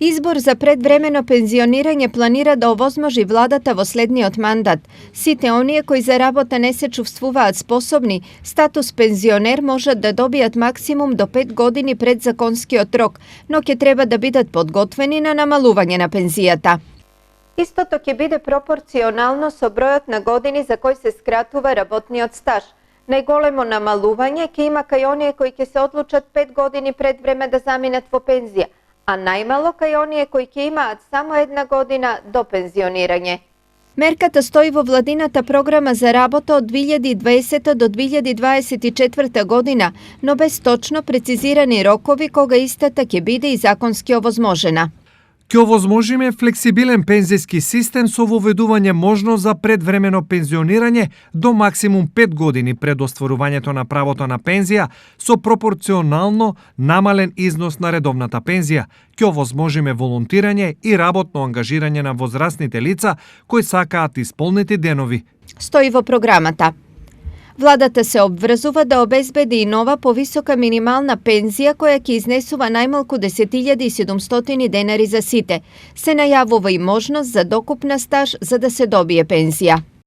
Избор за предвремено пензионирање планира да овозможи владата во следниот мандат. Сите оние кои за работа не се чувствуваат способни, статус пензионер можат да добијат максимум до 5 години пред законскиот рок, но ќе треба да бидат подготвени на намалување на пензијата. Истото ќе биде пропорционално со бројот на години за кој се скратува работниот стаж. Најголемо намалување ќе има кај оние кои ќе се одлучат 5 години пред време да заминат во пензија, а најмало кај оние кои ќе имаат само 1 година до пензионирање. Мерката стои во владината програма за работа од 2020 до 2024 година, но без точно прецизирани рокови кога истата ќе биде и законски овозможена. Ќе овозможиме флексибилен пензијски систем со воведување можност за предвремено пензионирање до максимум 5 години пред остварувањето на правото на пензија со пропорционално намален износ на редовната пензија. Ќе овозможиме волонтирање и работно ангажирање на возрастните лица кои сакаат исполнети денови. Стои во програмата. Владата се обврзува да обезбеди и нова повисока минимална пензија која ќе изнесува најмалку 10.700 денари за сите. Се најавува и можност за докупна стаж за да се добие пензија.